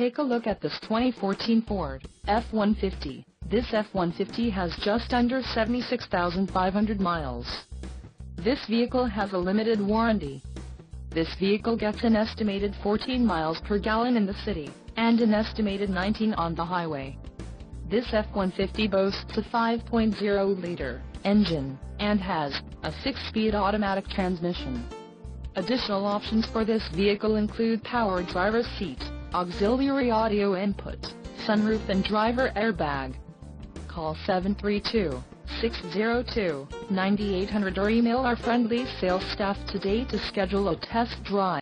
take a look at this 2014 Ford F-150. This F-150 has just under 76,500 miles. This vehicle has a limited warranty. This vehicle gets an estimated 14 miles per gallon in the city, and an estimated 19 on the highway. This F-150 boasts a 5.0-liter engine, and has a 6-speed automatic transmission. Additional options for this vehicle include power driver's seat, auxiliary audio input, sunroof and driver airbag. Call 732-602-9800 or email our friendly sales staff today to schedule a test drive.